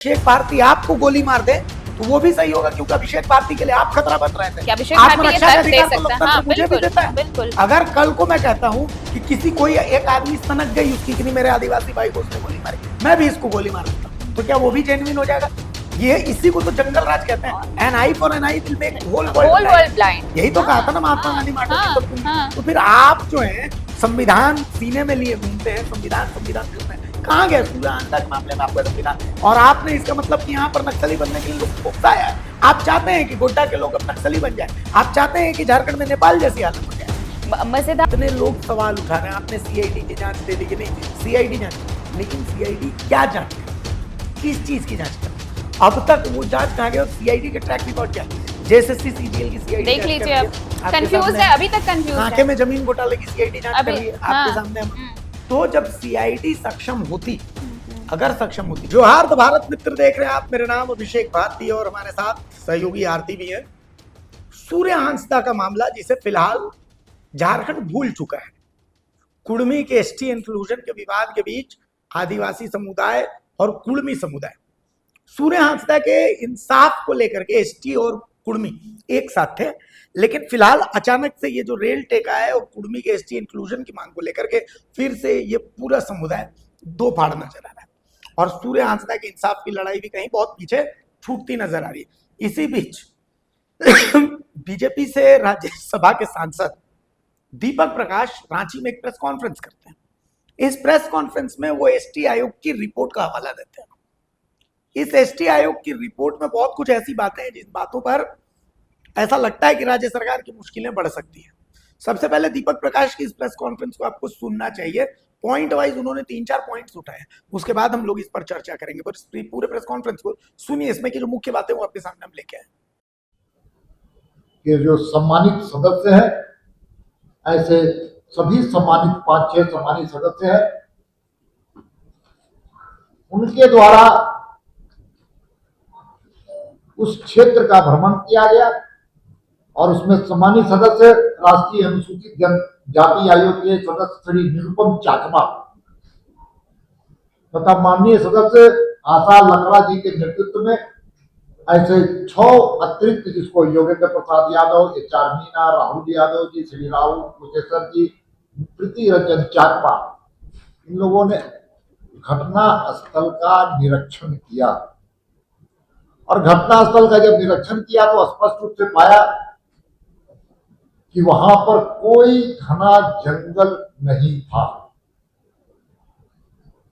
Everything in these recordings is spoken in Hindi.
अभिषेक भारती आपको गोली मार दे तो वो भी सही होगा, क्योंकि अभिषेक भारती के लिए आप खतरा बन रहे थे। अभिषेक भारती ये आत्मरक्षा का तर्क दे अधिकार तो सकता है। लोकतंत्र हाँ, मुझे भी बिल्कुल, देता है। बिल्कुल। अगर कल को मैं कहता हूँ कि किसी कोई एक आदमी सनक गई उसकी कि नहीं मेरे आदिवासी भाई को उसने गोली मारी, मैं भी इसको गोली मार देता हूँ, तो क्या वो भी जेन्युइन हो जाएगा? ये इसी को तो जंगल राज कहते हैं। An eye for an eye will make whole world blind. यही तो कहा था ना Mahatma Gandhi Martin Luther King. तो फिर आप जो है संविधान सीने में लिए घूमते हैं, संविधान घूमते हैं, कहाँ गए सूर्य आंध्रा के मामले में आपका संविधान? और आपने इसका मतलब कि यहाँ पर नक्सली बनने के लिए लोग को उकसाया है। आप चाहते हैं कि गोड्डा के लोग अब नक्सली बन जाए, आप चाहते हैं कि झारखंड में नेपाल जैसी हालत हो जाए। मजेदार इतने लोग सवाल उठा रहे हैं, आपने सीआईडी की जांच दे दी कि नहीं? सीआईडी जांच, लेकिन सीआईडी क्या जांच करे, किस चीज की जांच करे? अब तक वो जांच कहाँ गई और सीआईडी के ट्रैक रिकॉर्ड क्या है? जेएसएससी सीजीएल की सीआईडी देख लीजिए, अब कंफ्यूज है, अभी तक कंफ्यूज है। आंखें में जमीन घोटाले की सीआईडी जांच कर रही है आपके सामने। तो जब सीआईडी सक्षम होती, अगर सक्षम होती। जोहार भारत मित्र देख रहे हैं आप, मेरा नाम अभिषेक भारती और हमारे साथ सहयोगी आरती भी है। सूर्य हांसदा का मामला जिसे फिलहाल झारखंड भूल चुका है, कुड़मी के एसटी इंक्लूजन के विवाद के बीच आदिवासी समुदाय और कुड़मी समुदाय सूर्य हांसदा के इंसाफ को लेकर के एसटी और कुड़मी एक साथ थे, लेकिन फिलहाल अचानक से ये जो रेल टेका है और कुड़मी के एसटी इंक्लूजन की मांग को लेकर के फिर से ये पूरा समुदाय दो फाड़ नजर आ रहा है और सूर्य हांसदा के इंसाफ की लड़ाई भी कहीं बहुत पीछे छूटती नजर आ रही है। इसी बीच बीजेपी से राज्यसभा के सांसद दीपक प्रकाश रांची में एक प्रेस कॉन्फ्रेंस करते हैं। इस प्रेस कॉन्फ्रेंस में वो एसटी आयोग की रिपोर्ट का हवाला देते हैं। इस एसटी आयोग की रिपोर्ट में बहुत कुछ ऐसी बातें हैं जिन बातों पर ऐसा लगता है कि राज्य सरकार की मुश्किलें बढ़ सकती हैं। सबसे पहले दीपक प्रकाश की इस प्रेस कॉन्फ्रेंस को आपको सुनना चाहिए। पॉइंट वाइज उन्होंने 3-4 पॉइंट्स उठाए, उसके बाद हम लोग इस पर चर्चा करेंगे। पर पूरे प्रेस कॉन्फ्रेंस को सुनिए, इसमें की जो मुख्य बातें वो आपके सामने हम लेके आए। ये जो सम्मानित सदस्य हैं, ऐसे सभी सम्मानित 5-6 सम्मानित सदस्य हैं, उनके द्वारा उस क्षेत्र का भ्रमण किया गया और उसमें सम्मानित सदस्य राष्ट्रीय अनुसूचित जनजाति आयोग के सदस्य श्री निरुपम चाकमा तथा माननीय सदस्य आशा लकड़ा जी के नेतृत्व में ऐसे 6 अतिरिक्त, जिसको योगेंद्र प्रसाद यादव, एच.आर. मीना, राहुल यादव जी, श्री राहुल कुशेश्वर जी, प्रीति रंजन चाकमा, इन लोगों ने घटना स्थल का निरीक्षण किया और घटना स्थल का जब निरीक्षण किया तो स्पष्ट रूप से पाया कि वहां पर कोई घना जंगल नहीं था।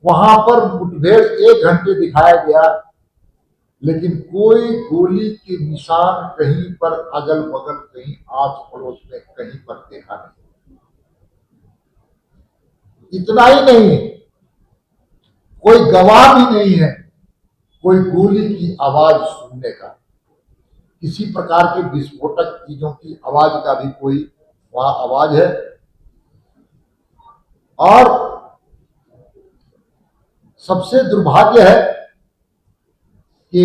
वहां पर मुठभेड़ 1 घंटे दिखाया गया, लेकिन कोई गोली के निशान कहीं पर अगल बगल, कहीं आस पड़ोस में कहीं पर देखा नहीं। इतना ही नहीं, कोई गवाह भी नहीं है कोई गोली की आवाज सुनने का, किसी प्रकार के विस्फोटक चीजों की आवाज का भी कोई वहां आवाज है। और सबसे दुर्भाग्य है कि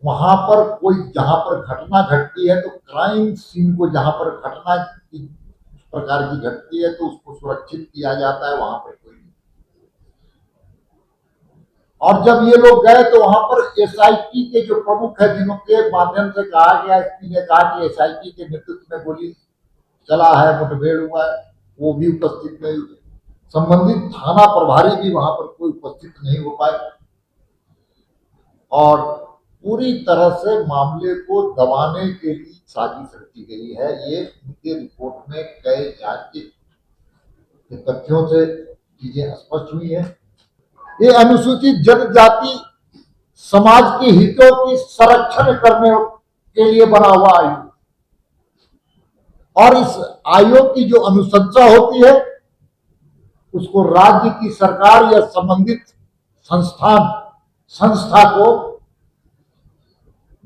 वहां पर कोई, जहां पर घटना घटती है तो क्राइम सीन को, जहां पर घटना की प्रकार की घटती है तो उसको सुरक्षित किया जाता है, वहां पर कोई नहीं। और जब ये लोग गए तो वहां पर एसआईटी के जो प्रमुख है, जिनों के माध्यम से कहा गया, एसपी ने कहा कि एसआईटी के नेतृत्व में गोली चला है, मुठभेड़ हुआ है, वो भी उपस्थित नहीं हुए। संबंधित थाना प्रभारी भी वहां पर कोई उपस्थित नहीं हो पाए और पूरी तरह से मामले को दबाने के लिए साजिश रची गई है। ये उनके रिपोर्ट में कई जांच के तथ्यों से चीजें स्पष्ट हुई है। ये अनुसूचित जनजाति समाज के हितों की संरक्षण करने के लिए बना हुआ आयोग, और इस आयोग की जो अनुशंसा होती है उसको राज्य की सरकार या संबंधित संस्था को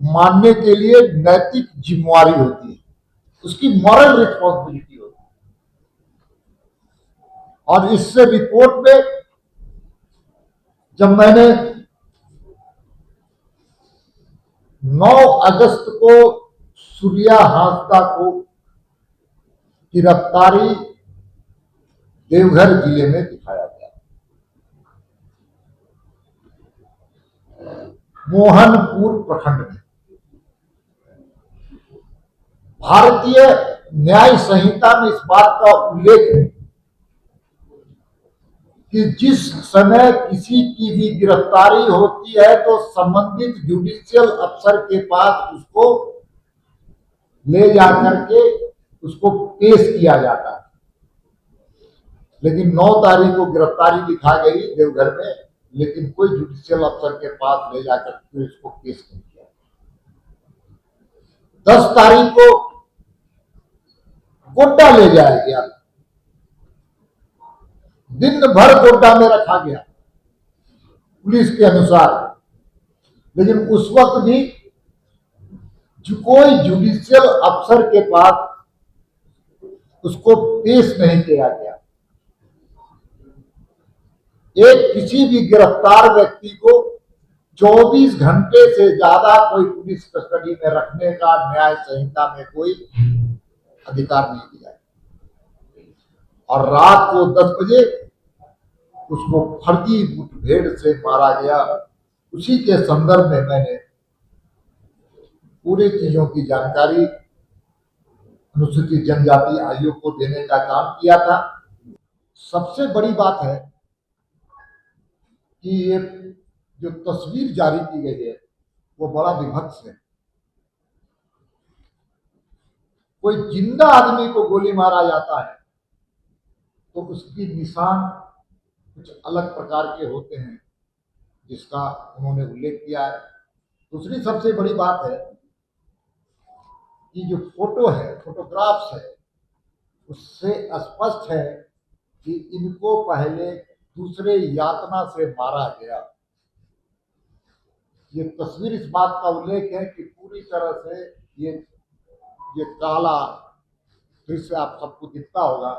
मानने के लिए नैतिक जिम्मेवारी होती है, उसकी मॉरल रिस्पॉन्सिबिलिटी होती है। और इससे रिपोर्ट में जब मैंने 9 अगस्त को सूर्या हांसदा को गिरफ्तारी देवघर जिले में दिखाया गया, मोहनपुर प्रखंड में भारतीय न्याय संहिता में इस बात का उल्लेख है कि जिस समय किसी की भी गिरफ्तारी होती है तो संबंधित जुडिशियल अफसर के पास उसको ले जाकर के उसको पेश किया जाता है। लेकिन 9 तारीख को गिरफ्तारी दिखा गई देवघर में, लेकिन कोई जुडिशियल अफसर के पास ले जाकर के उसको पेश नहीं किया। 10 तारीख को गोड्डा ले जाया गया, दिन भर गोड्डा में रखा गया पुलिस के अनुसार, लेकिन उस वक्त भी कोई जुडिशियल अफसर के पास उसको पेश नहीं किया गया। एक किसी भी गिरफ्तार व्यक्ति को 24 घंटे से ज्यादा कोई पुलिस कस्टडी में रखने का न्याय संहिता में कोई अधिकार नहीं दिया, और रात को 10 बजे उसको फर्जी मुठभेड़ से मारा गया। उसी के संदर्भ में मैंने पूरी चीजों की जानकारी अनुसूचित जनजाति आयोग को देने का काम किया था। सबसे बड़ी बात है कि ये जो तस्वीर जारी की गई है वो बड़ा विभत्स है। कोई जिंदा आदमी को गोली मारा जाता है तो उसकी निशान कुछ अलग प्रकार के होते हैं, जिसका उन्होंने उल्लेख किया है। दूसरी सबसे बड़ी बात है कि जो फोटो है, फोटोग्राफ्स है, उससे स्पष्ट है कि इनको पहले दूसरे यातना से मारा गया। ये तस्वीर इस बात का उल्लेख है कि पूरी तरह से ये काला दृश्य आप सबको दिखता होगा।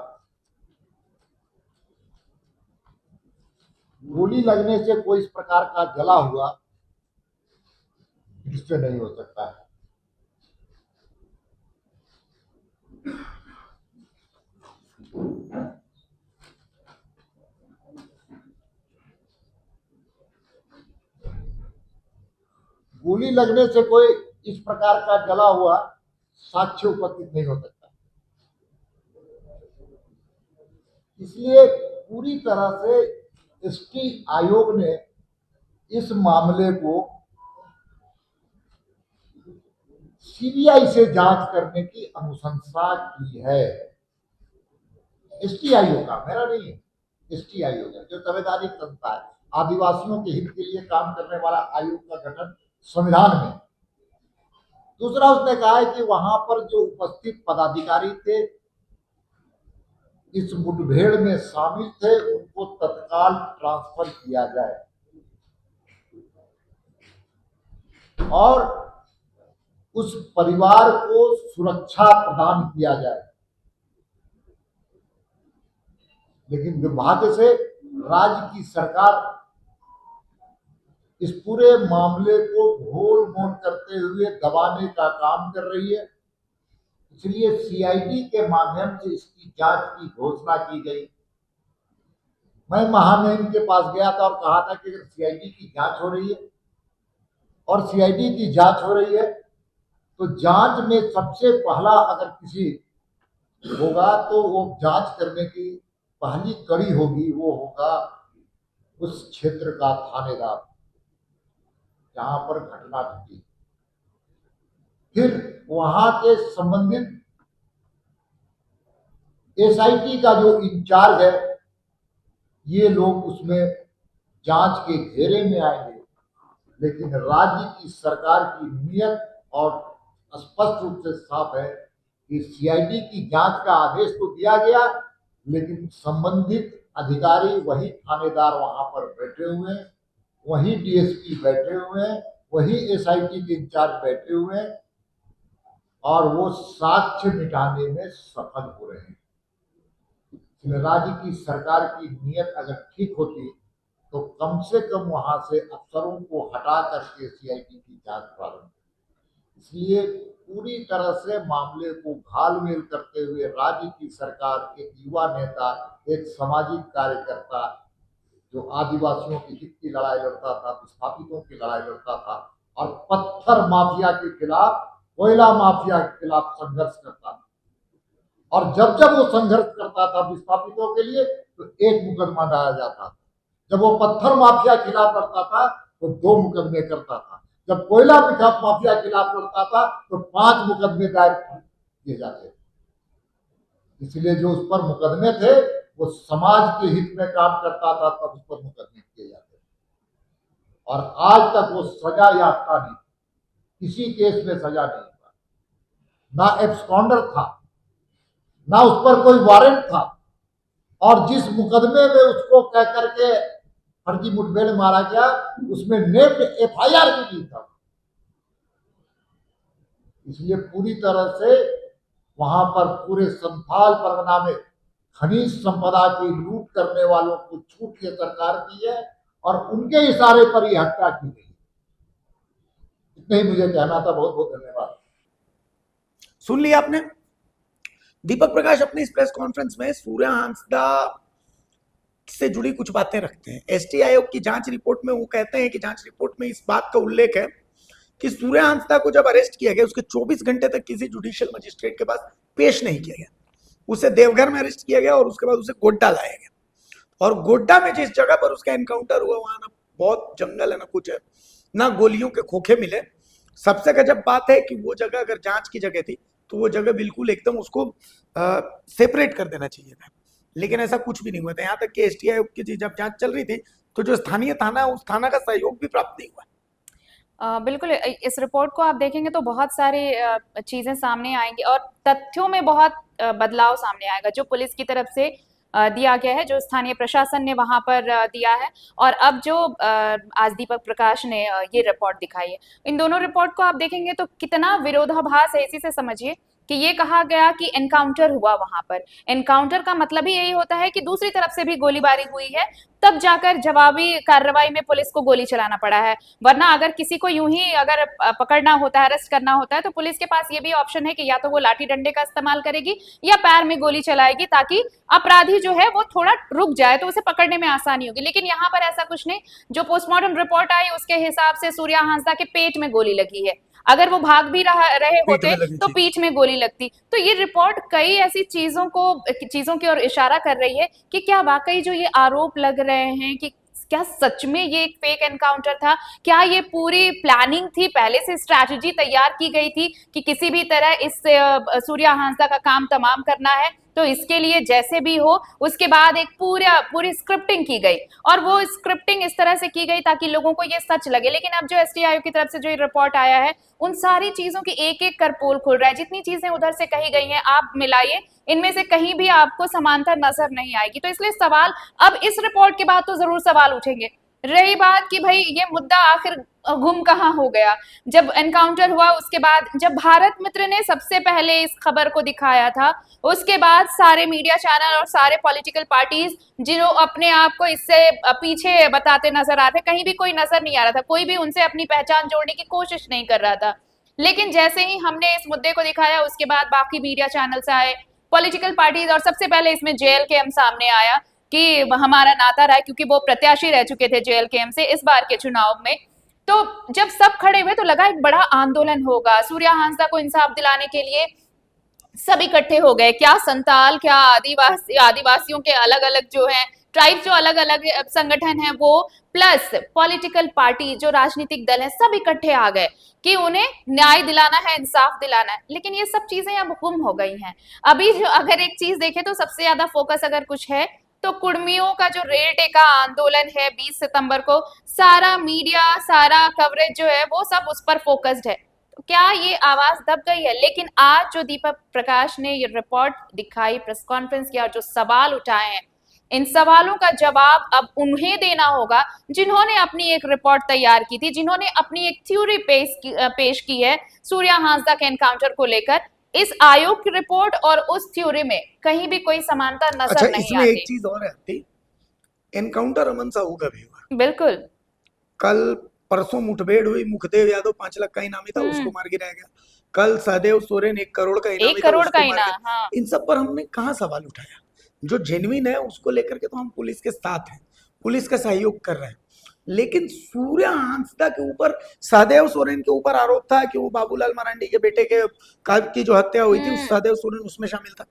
गोली लगने से कोई इस प्रकार का जला हुआ दृश्य नहीं हो सकता है। गोली लगने से कोई इस प्रकार का जला हुआ साक्ष्य उपस्थित नहीं हो सकता। इसलिए पूरी तरह से एसटी आयोग ने इस मामले को सीबीआई से जांच करने की अनुशंसा की है। एसटी आयोग का, मेरा नहीं है, एसटी आयोग है जो संवैधानिक संस्था है। आदिवासियों के हित के लिए काम करने वाला आयोग का गठन संविधान में। दूसरा उसने कहा है कि वहां पर जो उपस्थित पदाधिकारी थे, इस मुठभेड़ में शामिल थे, उनको तत्काल ट्रांसफर किया जाए और उस परिवार को सुरक्षा प्रदान किया जाए। लेकिन दुर्भाग्य से राज्य की सरकार इस पूरे मामले को घोल मोल करते हुए दबाने का काम कर रही है। इसलिए सीआईडी के माध्यम से इसकी जांच की घोषणा की गई। मैं महामहिम के पास गया था और कहा था कि अगर सीआईडी की जांच हो रही है और सीआईडी की जांच हो रही है तो जांच में सबसे पहला अगर किसी होगा तो वो जांच करने की पहली कड़ी होगी, वो होगा उस क्षेत्र का थानेदार जहां पर घटना घटी। फिर वहां के संबंधित एसआईटी का जो इंचार्ज है, ये लोग उसमें जांच के घेरे में आएंगे। लेकिन राज्य की सरकार की नीयत और स्पष्ट रूप से साफ है कि सीआईडी की जांच का आदेश तो दिया गया, लेकिन संबंधित अधिकारी वही थानेदार वहां पर बैठे हुए हैं, वही डीएसपी बैठे हुए हैं, वही एसआईटी के इंचार्ज बैठे हुए हैं और वो साक्ष्य मिटाने में सफल हो रहे हैं। राज्य की सरकार की नीयत अगर ठीक होती तो कम से कम वहां से अफसरों को हटा करके सीआईडी की जांच प्रारंभ। इसलिए पूरी तरह से मामले को घालमेल करते हुए राज्य की सरकार, एक युवा नेता, एक सामाजिक कार्यकर्ता जो आदिवासियों की हित की लड़ाई लड़ता था, विस्थापितों की लड़ाई लड़ता था और पत्थर माफिया के खिलाफ, कोयला माफिया के खिलाफ संघर्ष करता था। और जब जब वो संघर्ष करता था विस्थापितों के लिए तो एक मुकदमा दायर जाता था। जब वो पत्थर माफिया के खिलाफ लड़ता था तो 2 मुकदमे करता था। जब कोयला माफिया के खिलाफ लड़ता था तो 5 मुकदमे दायर किए जाते थे। इसलिए जो उस पर मुकदमे थे वो समाज के हित में काम करता था, तब उस पर मुकदमे किए जाते थे। और आज तक वो सजा याफ्ता नहीं, किसी केस में सजा नहीं हुआ, ना एब्सकॉन्डर था, ना उस पर कोई वारंट था। और जिस मुकदमे में उसको कह करके फर्जी मुठभेड़ मारा गया उसमें नेम्ड FIR भी नहीं था। इसलिए पूरी तरह से वहां पर पूरे संथाल परगना में खनिज संपदा की लूट करने वालों को छूट ये सरकार की है और उनके इशारे पर ही हत्या की गई। इतना ही मुझे कहना था। बहुत बहुत धन्यवाद। सुन लिया आपने। दीपक प्रकाश अपनी इस प्रेस कॉन्फ्रेंस में सूर्या हांसदा से जुड़ी कुछ बातें रखते हैं। एसटी आयोग की जांच रिपोर्ट में वो कहते हैं कि जांच रिपोर्ट में इस बात का उल्लेख है कि सूर्या हांसदा को जब अरेस्ट किया गया उसके 24 घंटे तक किसी जुडिशियल मजिस्ट्रेट के पास पेश नहीं किया गया। उसे देवघर में अरेस्ट किया गया और उसके बाद उसे गोड्डा लाया गया। और गोड्डा में जिस जगह पर उसका एनकाउंटर हुआ वहां ना बहुत जंगल है ना कुछ है, ना गोलियों के खोखे मिले। सबसे गजब बात है कि वो जगह अगर जांच की जगह थी तो वो जगह बिल्कुल एकदम उसको सेपरेट कर देना चाहिए था, लेकिन ऐसा कुछ भी नहीं हुआ था। यहाँ तक कि एसटी आयोग की जब जांच चल रही थी तो जो स्थानीय थाना है उस थाना का सहयोग भी प्राप्त नहीं हुआ। बिल्कुल, इस रिपोर्ट को आप देखेंगे तो बहुत सारी चीजें सामने आएंगी और तथ्यों में बहुत बदलाव सामने आएगा जो पुलिस की तरफ से दिया गया है, जो स्थानीय प्रशासन ने वहां पर दिया है और अब जो आज दीपक प्रकाश ने ये रिपोर्ट दिखाई है। इन दोनों रिपोर्ट को आप देखेंगे तो कितना विरोधाभास है। इसी से समझिए कि ये कहा गया कि एनकाउंटर हुआ वहां पर। एनकाउंटर का मतलब ही यही होता है कि दूसरी तरफ से भी गोलीबारी हुई है, तब जाकर जवाबी कार्रवाई में पुलिस को गोली चलाना पड़ा है। वरना अगर किसी को यूं ही अगर पकड़ना होता है, अरेस्ट करना होता है, तो पुलिस के पास ये भी ऑप्शन है कि या तो वो लाठी डंडे का इस्तेमाल करेगी या पैर में गोली चलाएगी ताकि अपराधी जो है वो थोड़ा रुक जाए तो उसे पकड़ने में आसानी होगी। लेकिन यहाँ पर ऐसा कुछ नहीं। जो पोस्टमार्टम रिपोर्ट आई उसके हिसाब से सूर्या हांसदा के पेट में गोली लगी है। अगर वो भाग भी रहे होते तो पीठ में गोली लगती। तो ये रिपोर्ट कई ऐसी चीजों की ओर इशारा कर रही है कि क्या वाकई जो ये आरोप लग रहे हैं कि क्या सच में ये एक फेक एनकाउंटर था, क्या ये पूरी प्लानिंग थी, पहले से स्ट्रैटेजी तैयार की गई थी कि किसी भी तरह इस सूर्या हांसदा का काम तमाम करना है, तो इसके लिए जैसे भी हो उसके बाद एक पूरी स्क्रिप्टिंग की गई और वो स्क्रिप्टिंग इस तरह से की गई ताकि लोगों को ये सच लगे। लेकिन अब जो एसटी आयोग की तरफ से जो ये रिपोर्ट आया है उन सारी चीजों की एक एक कर पोल खुल रहा है। जितनी चीजें उधर से कही गई हैं आप मिलाइए, इनमें से कहीं भी आपको समानता नजर नहीं आएगी। तो इसलिए सवाल अब इस रिपोर्ट के बाद तो जरूर सवाल उठेंगे। रही बात कि भाई ये मुद्दा आखिर गुम कहाँ हो गया, जब एनकाउंटर हुआ उसके बाद जब भारत मित्र ने सबसे पहले इस खबर को दिखाया था उसके बाद सारे मीडिया चैनल और सारे पॉलिटिकल पार्टीज जिन्हों अपने आप को इससे पीछे बताते नजर आते, कहीं भी कोई नजर नहीं आ रहा था, कोई भी उनसे अपनी पहचान जोड़ने की कोशिश नहीं कर रहा था। लेकिन जैसे ही हमने इस मुद्दे को दिखाया उसके बाद बाकी मीडिया चैनल्स आए, पॉलिटिकल पार्टीज और सबसे पहले इसमें JLKM सामने आया कि हमारा नाता रहा क्योंकि वो प्रत्याशी रह चुके थे JLKM से इस बार के चुनाव में। तो जब सब खड़े हुए तो लगा एक बड़ा आंदोलन होगा, सूर्या हांसदा को इंसाफ दिलाने के लिए सब इकट्ठे हो गए। क्या संताल, क्या आदिवासियों के अलग अलग जो है ट्राइब, जो अलग अलग संगठन है वो, प्लस पॉलिटिकल पार्टी जो राजनीतिक दल है, सब इकट्ठे आ गए कि उन्हें न्याय दिलाना है, इंसाफ दिलाना है। लेकिन ये सब चीजें अब गुम हो गई हैं। अभी जो अगर एक चीज देखें तो सबसे ज्यादा फोकस अगर कुछ है तो कुर्मियों का जो रेल टेका आंदोलन है 20 सितंबर को, सारा मीडिया सारा कवरेज जो है वो सब उस पर फोकस्ड है। तो क्या ये आवाज दब गई है? लेकिन आज जो दीपक प्रकाश ने ये रिपोर्ट दिखाई, प्रेस कॉन्फ्रेंस किया, जो सवाल उठाए हैं, इन सवालों का जवाब अब उन्हें देना होगा जिन्होंने अपनी एक रिपोर्ट तैयार की थी, जिन्होंने अपनी एक थ्योरी पेश की है सूर्या हांसदा के एनकाउंटर को लेकर। इस आयोग की रिपोर्ट और उस थ्योरी में कहीं भी कोई समानता नजर नहीं इसमें आती। एक चीज और है, एनकाउंटर अमन साहू का भी हुआ। बिल्कुल। कल परसों मुठभेड़ हुई, मुखदेव यादव 5 लाख का इनामी था, उसको मार गिराया गया। कल सहदेव सोरेन 1 करोड़ का इनामी था, 1 करोड़ उसको का मार इनाम। गिराया। हाँ। इन सब पर हमने कहाँ सवाल उठाया? जो जेन्युइन है उसको लेकर के तो हम पुलिस के साथ हैं, पुलिस का सहयोग कर रहे हैं। लेकिन सूर्या हांसदा के ऊपर, सहदेव सोरेन के ऊपर आरोप था कि वो बाबूलाल मरांडी के बेटे की जो हत्या हुई थी, सहदेव सोरेन उसमें शामिल था।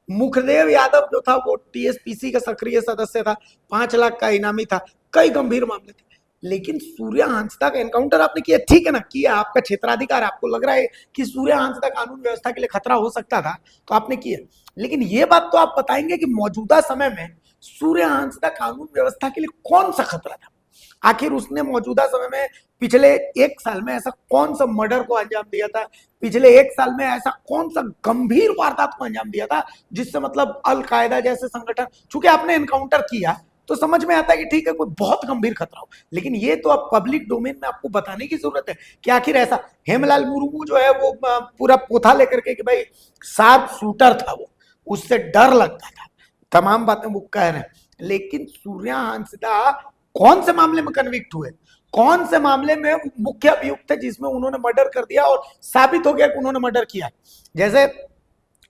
मुखदेव यादव जो था वो टीएसपीसी का सक्रिय सदस्य था, 5 लाख का इनामी था, कई गंभीर मामले थे। लेकिन सूर्या हांसदा का एनकाउंटर आपने किया, ठीक है ना, किया, आपका क्षेत्राधिकार, आपको लग रहा है कि सूर्या हांसदा कानून व्यवस्था के लिए खतरा हो सकता था तो आपने किया। लेकिन ये बात तो आप बताएंगे कि मौजूदा समय में सूर्या हांसदा कानून व्यवस्था के लिए कौन सा खतरा था? आखिर उसने मौजूदा समय में पिछले 1 साल में ऐसा कौन सा मर्डर को अंजाम दिया था, पिछले 1 साल में ऐसा कौन सा गंभीर वारदात को अंजाम दिया था जिससे मतलब अलकायदा जैसे संगठन, चूंकि आपने एनकाउंटर किया तो समझ में आता है कि ठीक है कोई बहुत गंभीर खतरा हो, लेकिन ये तो अब पब्लिक डोमेन में आपको बताने की जरूरत है कि आखिर ऐसा। हेमलाल मुर्मू जो है वो पूरा पोथा लेकर के कि भाई शार्प शूटर था, वो उससे डर लगता था, तमाम बातें वो कह रहे हैं। लेकिन सूर्या हांसदा कौन से मामले में कन्विक्ट हुए, कौन से मामले में मुख्य अभियुक्त थे जिसमें उन्होंने मर्डर कर दिया और साबित हो गया कि उन्होंने मर्डर किया? जैसे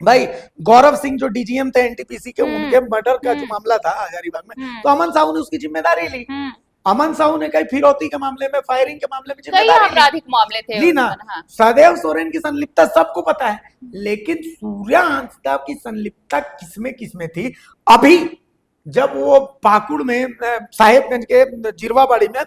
भाई गौरव सिंह जो डीजीएम थे एनटीपीसी के, उनके मर्डर का जो मामला था हजारीबाग में, तो अमन साहू ने उसकी जिम्मेदारी ली। अमन साहू ने कई फिरौती के मामले में, फायरिंग के मामले में जिम्मेदारी आपराधिक मामले थे ली ना। सहदेव सोरेन की संलिप्तता सबको पता है, लेकिन सूर्या हांसदा की संलिप्तता किसमें किसमें थी? अभी जब वो पाकुड़ में साहेबगंज के जिरवाबाड़ी में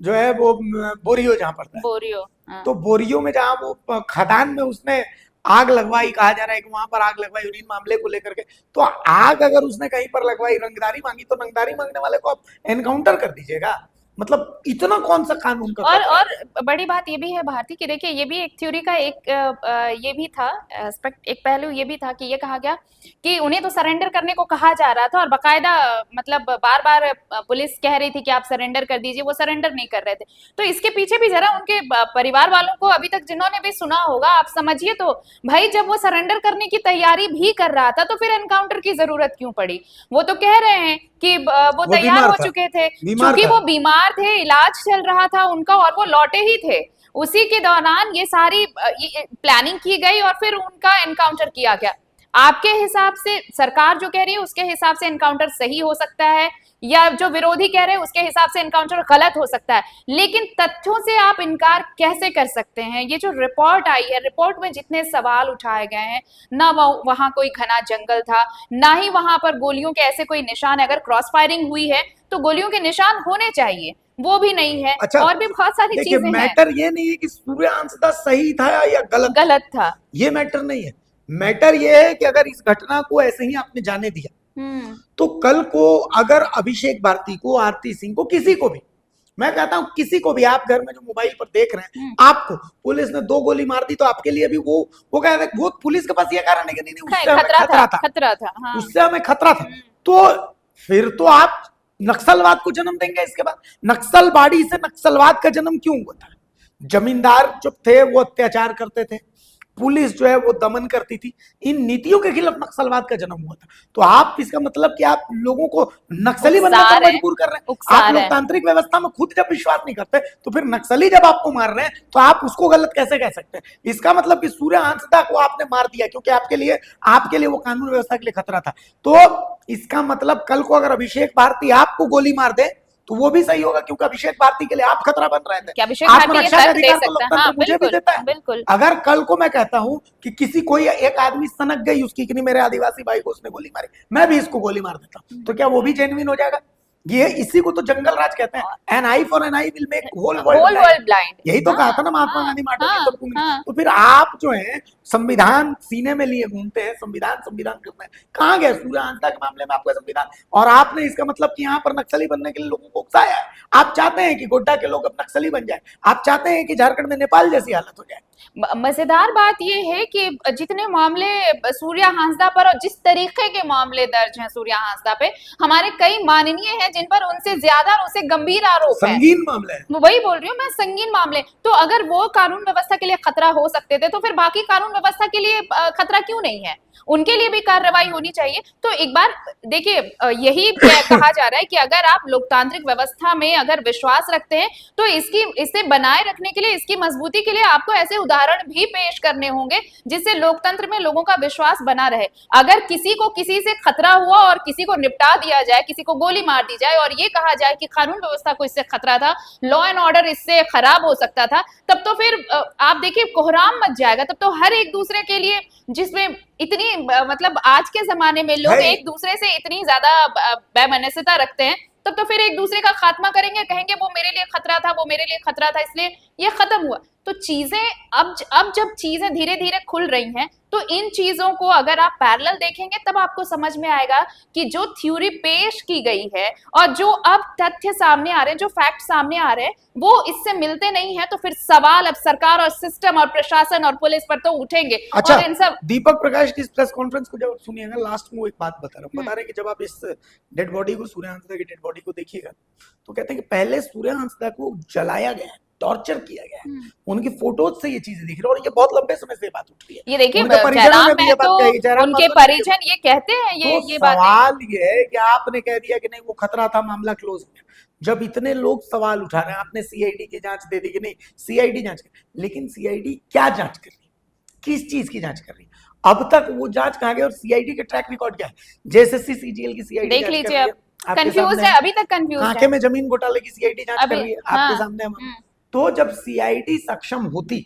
जो है वो बोरियो जहां पड़ता है, बोरियो, तो बोरियो में जहां वो खदान में उसने आग लगवाई, कहा जा रहा है कि वहां पर आग लगवाई उन्हीं मामले को लेकर के। तो आग अगर उसने कहीं पर लगवाई, रंगदारी मांगी, तो रंगदारी मांगने वाले को आप एनकाउंटर कर दीजिएगा? मतलब इतना कौन सा कानून का? और बड़ी बात ये भी है भारती कि देखिए ये भी एक थ्योरी का ये भी था एस्पेक्ट, एक पहलू ये भी था कि ये कहा गया कि उन्हें तो सरेंडर करने को कहा जा रहा था और बकायदा मतलब बार बार पुलिस कह रही थी कि आप सरेंडर कर दीजिए, वो सरेंडर नहीं कर रहे थे। तो इसके पीछे भी जरा उनके परिवार वालों को, अभी तक जिन्होंने भी सुना होगा, आप समझिए तो भाई जब वो सरेंडर करने की तैयारी भी कर रहा था तो फिर एनकाउंटर की जरूरत क्यों पड़ी? वो तो कह रहे हैं कि वो तैयार हो चुके थे, क्योंकि वो बीमार थे, इलाज चल रहा था उनका और वो लौटे ही थे। उसी के दौरान ये सारी प्लानिंग की गई और फिर उनका एनकाउंटर किया गया। आपके हिसाब से सरकार जो कह रही है उसके हिसाब से एनकाउंटर सही हो सकता है, या जो विरोधी कह रहे हैं उसके हिसाब से एनकाउंटर गलत हो सकता है, लेकिन तथ्यों से आप इनकार कैसे कर सकते हैं? ये जो रिपोर्ट आई है, रिपोर्ट में जितने सवाल उठाए गए हैं, ना वहां कोई घना जंगल था, ना ही वहां पर गोलियों के ऐसे कोई निशान, अगर क्रॉस फायरिंग हुई है तो गोलियों के निशान होने चाहिए, वो भी नहीं है। अच्छा, और भी बहुत सारी चीजें हैं। मैटर ये नहीं है कि सूर्या हांसदा सही था या गलत था, ये मैटर नहीं है। मैटर ये है कि अगर इस घटना को ऐसे ही आपने जाने दिया तो कल को अगर अभिषेक भारती को, आरती सिंह को, किसी को भी, मैं कहता हूं किसी को भी, आप घर में जो मोबाइल पर देख रहे हैं, आपको पुलिस ने 2 गोली मार दी तो आपके लिए भी वो कहते हैं वो पुलिस के पास ये कारण है कि नहीं उससे हमें खतरा था, हाँ। उससे हमें खतरा था, तो फिर तो आप नक्सलवाद को जन्म देंगे। इसके बाद नक्सलवादी से नक्सलवाद का जन्म क्यों हुआ था? जमींदार जो थे वो अत्याचार करते थे, पुलिस जो है वो दमन करती थी, इन नीतियों के खिलाफ नक्सलवाद का जन्म हुआ था। तो आप इसका मतलब कि आप लोगों को नक्सली बनने पर मजबूर कर रहे हैं। आप लोकतांत्रिक व्यवस्था में खुद जब विश्वास नहीं करते तो फिर नक्सली जब आपको मार रहे हैं तो आप उसको गलत कैसे कह सकते हैं? इसका मतलब कि सूर्या हांसदा को आपने मार दिया क्योंकि आपके लिए वो कानून व्यवस्था के लिए खतरा था। तो इसका मतलब कल को अगर अभिषेक भारती आपको गोली मार दे तो वो भी सही होगा, क्योंकि अभिषेक भारती के लिए आप खतरा बन रहे थे। आत्मरक्षा का अधिकार तो लोकतंत्र मुझे भी देता है। बिल्कुल। अगर कल को मैं कहता हूं कि किसी कोई एक आदमी सनक गई उसकी कि नहीं मेरे आदिवासी भाई को उसने गोली मारी, मैं भी इसको गोली मार देता हूं, तो क्या वो भी जेन्युइन हो जाएगा? ये इसी को तो जंगल राज कहते हैं, an eye for an eye will make whole world blind. यही तो कहा था ना Mahatma Gandhi Martin Luther King. तो फिर आप जो है संविधान सीने में लिए घूमते हैं, संविधान करते हैं, कहाँ गए सूर्या हांसदा के मामले में आपका संविधान? और आपने इसका मतलब कि यहाँ पर नक्सली बनने के लिए लोगों को उकसाया है। आप चाहते हैं कि गोड्डा के लोग अब नक्सली बन जाए, आप चाहते हैं कि झारखंड में नेपाल जैसी हालत हो जाए। मजेदार बात यह है कि जितने मामले सूर्या हांसदा पर और जिस तरीके के मामले दर्ज हैं सूर्या हांसदा पे, हमारे कई माननीय हैं जिन पर उनसे ज्यादा और उससे गंभीर आरोप है, संगीन मामले हैं। वही बोल रही हूँ मैं, संगीन मामले। तो अगर वो कानून व्यवस्था के लिए खतरा हो सकते थे तो फिर बाकी कानून व्यवस्था के लिए खतरा क्यों नहीं है? उनके लिए भी कार्रवाई होनी चाहिए। तो एक बार देखिए, यही कहा जा रहा है कि अगर आप लोकतांत्रिक व्यवस्था में अगर विश्वास रखते हैं तो इसे बनाए रखने के लिए, इसकी मजबूती के लिए आपको ऐसे उदाहरण भी पेश करने होंगे जिससे लोकतंत्र में लोगों का विश्वास बना रहे। अगर किसी को किसी से खतरा हुआ और किसी को निपटा दिया जाए, किसी को गोली मार दी जाए और ये कहा जाए कि कानून व्यवस्था को इससे खतरा था, लॉ एंड ऑर्डर इससे खराब हो सकता था, तब तो फिर आप देखिए कोहराम मच जाएगा। तब तो हर एक दूसरे के लिए, जिसमें इतनी मतलब आज के जमाने में लोग एक दूसरे से इतनी ज्यादा वैमनस्यता रखते हैं, तब तो फिर एक दूसरे का खात्मा करेंगे, कहेंगे वो मेरे लिए खतरा था, वो मेरे लिए खतरा था, इसलिए ये खत्म हुआ। तो चीजें अब जब चीजें धीरे धीरे खुल रही हैं, तो इन चीजों को अगर आप पैरेलल देखेंगे तब आपको समझ में आएगा कि जो थ्योरी पेश की गई है और जो अब तथ्य सामने आ रहे हैं, जो फैक्ट सामने आ रहे हैं, वो इससे मिलते नहीं है। तो फिर सवाल अब सरकार और सिस्टम और प्रशासन और पुलिस पर तो उठेंगे। अच्छा, और इन सब दीपक प्रकाश की प्रेस कॉन्फ्रेंस को जब सुनिएगा, लास्ट में वो एक बात बता रहे कि जब आप इस डेड बॉडी को, सूर्य हंसदा की डेड बॉडी को देखिएगा, तो कहते हैं कि पहले सूर्य हंसदा को जलाया गया है, टॉर्चर किया गया है। उनकी फोटोज से ये चीजें दिख रही है और ये बहुत लंबे समय से बात उठ रही है। ये देखिए जयराम महतो उनके परिजन ये कहते हैं, ये बात सवाल ये है कि आपने कह दिया कि नहीं वो खतरा था, मामला क्लोज हो गया। जब इतने लोग सवाल उठा रहे हैं, आपने सीआईडी की जांच दे दी कि नहीं, सीआईडी जांच कर, लेकिन सीआईडी क्या जांच कर रही है, किस चीज की जांच कर रही है, अब तक वो जांच कहाँ गई और सीआईडी के ट्रैक रिकॉर्ड क्या है? जेएसएससी सीजीएल की सीआईडी देख लीजिए, अब कंफ्यूज है, अभी तक कंफ्यूज है। आंखें में जमीन घोटाले की सीआईडी जांच कर रही है आपके सामने। तो जब सीआईडी सक्षम होती,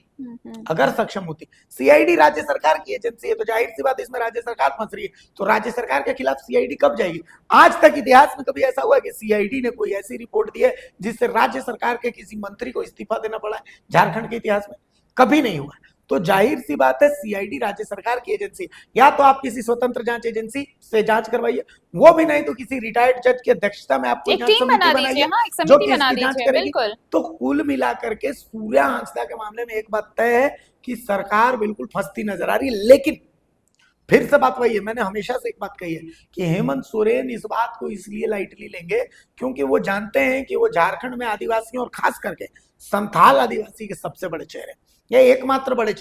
अगर सक्षम होती, सीआईडी राज्य सरकार की एजेंसी है, तो जाहिर सी बात इसमें राज्य सरकार फंस रही है, तो राज्य सरकार के खिलाफ सीआईडी कब जाएगी? आज तक इतिहास में कभी ऐसा हुआ कि सीआईडी ने कोई ऐसी रिपोर्ट दी है जिससे राज्य सरकार के किसी मंत्री को इस्तीफा देना पड़ा है? झारखंड के इतिहास में कभी नहीं हुआ। तो जाहिर सी बात है सीआईडी राज्य सरकार की एजेंसी, या तो आप किसी स्वतंत्र जांच एजेंसी से जांच करवाइए, वो भी नहीं तो किसी रिटायर्ड जज की अध्यक्षता में आपको एक टीम बना दीजिए, हाँ, एक समिति बना दीजिए, बिल्कुल। तो कुल मिलाकर के सूर्य हंसदा के मामले में एक बात तय है कि सरकार बिल्कुल फंसती नजर आ रही है। लेकिन फिर से बात वही है, मैंने हमेशा से एक बात कही है कि हेमंत सोरेन इस बात को इसलिए लाइटली लेंगे क्योंकि वो जानते हैं कि वो झारखंड में आदिवासियों और खास करके संथाल आदिवासी के सबसे बड़े चेहरे, ये एकमात्र बड़े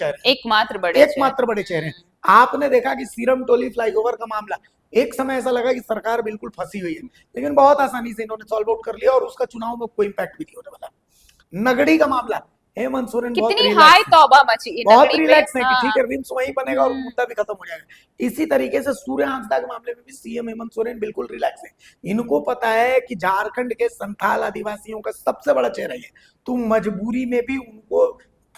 चेहरे। आपने देखा कि सीरम टोली फ्लाईओवर का मामला, एक समय ऐसा लगा कि सरकार बिल्कुल फंसी हुई है, लेकिन बहुत आसानी से इन्होंने सॉल्व आउट कर लिया और उसका चुनाव में कोई इम्पैक्ट भी नहीं होने वाला। नगड़ी का मामला, हेमंत सोरेन कितनी हाई तौबा मची, बहुत रिलैक्स है कि ठीक है रिम्स वहीं बनेगा और मुद्दा भी खत्म हो जाएगा। इसी तरीके से सूर्य हंसदा के मामले में भी सीएम हेमंत सोरेन बिल्कुल रिलैक्स है। इनको पता है कि झारखंड के संथाल आदिवासियों का सबसे बड़ा चेहरा है, तो मजबूरी में भी उनको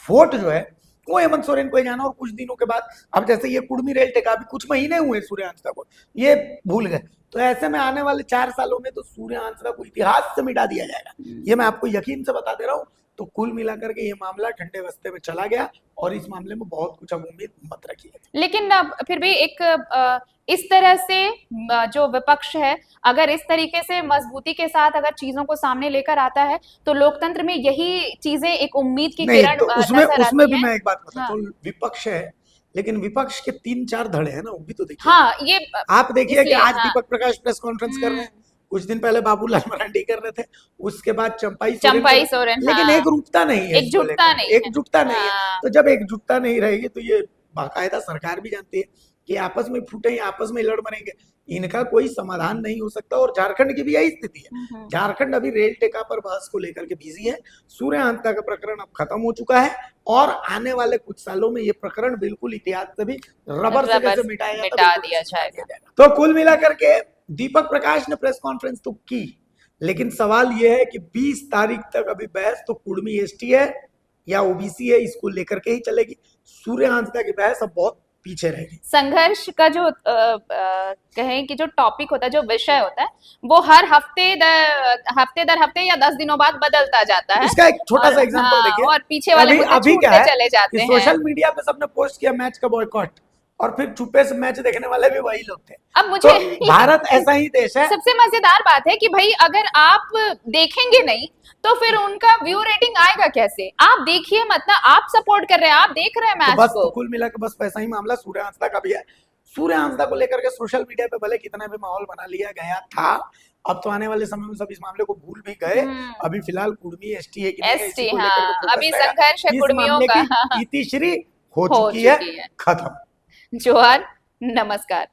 वोट जो है वो हेमंत सोरेन को ही जाना। और कुछ दिनों के बाद, अब जैसे ये कुर्मी रेल टेका, अभी कुछ महीने हुए सूर्य हंसदा को, ये भूल गए, तो ऐसे में आने वाले 4 सालों में तो सूर्य हंसदा को इतिहास से मिटा दिया जाएगा, ये मैं आपको यकीन से बता दे रहा हूँ। तो कुल मिलाकर के ये मामला ठंडे बस्ते में चला गया और इस मामले में बहुत कुछ अब उम्मीद मत रखिए। लेकिन फिर भी एक इस तरह से जो विपक्ष है, अगर इस तरीके से मजबूती के साथ अगर चीजों को सामने लेकर आता है, तो लोकतंत्र में यही चीजें एक उम्मीद की किरण तो उसमें भी मैं एक बात बताता हूँ, विपक्ष है लेकिन विपक्ष के 3-4 धड़े हैं ना, वो भी तो देखिए। हाँ, ये आप देखिए कि आज दीपक प्रकाश प्रेस कॉन्फ्रेंस कर रहे हैं, कुछ दिन पहले बाबूलाल मरांडी कर रहे थे, उसके बाद चंपाई सोरेन, लेकिन एकजुटता नहीं है, एकजुटता नहीं है। तो जब एकजुटता नहीं रहेगी तो ये बाकायदा सरकार भी जानती है कि आपस में फूटे, आपस में लड़ मरेंगे, इनका कोई समाधान नहीं हो सकता। और झारखंड की भी यही स्थिति है, झारखंड अभी रेल टेका पर बहस को लेकर के बिजी है। सूर्य हंसदा का प्रकरण अब खत्म हो चुका है और आने वाले कुछ सालों में ये प्रकरण बिल्कुल इतिहास से भी रबर से कैसे मिटा दिया जाएगा। तो कुल मिलाकर के दीपक प्रकाश ने प्रेस कॉन्फ्रेंस तो की, लेकिन सवाल यह है कि 20 तारीख तक अभी बहस तो कुर्मी एसटी है या ओबीसी है, इसको लेकर के ही चलेगी। सूर्य हंसदा की बहस अब बहुत पीछे रहेगी। संघर्ष का जो कहें कि जो टॉपिक होता है, जो विषय होता है, वो हर हफ्ते दर हफ्ते या 10 दिनों बाद बदलता जाता है। इसका एक छोटा सा एग्जांपल देखिए, और पीछे वाले अभी क्या है, चले जाते हैं। सोशल मीडिया पे सबने पोस्ट किया मैच का बॉयकॉट, और फिर चुपे से मैच देखने वाले भी वही लोग थे। अब मुझे तो भारत ऐसा ही देश है। सबसे मजेदार बात है कि भाई अगर आप देखेंगे नहीं तो फिर उनका व्यू रेटिंग आएगा कैसे? आप देखिए मत ना, आप सपोर्ट कर रहे हैं, आप देख रहे हैं मैच बस को। तो कुल मिला के बस वैसा ही मामला सूर्य हंसदा का भी है। सूर्य हंसदा को लेकर के सोशल मीडिया पे भले कितना भी माहौल बना लिया गया था, अब तो आने वाले समय में सब इस मामले को भूल भी गए। अभी फिलहाल कुर्मी एसटी है कि एसटी, हाँ, अभी संघर्ष है कुर्मियों का, इतिश्री हो चुकी है, खत्म। जोहार, नमस्कार।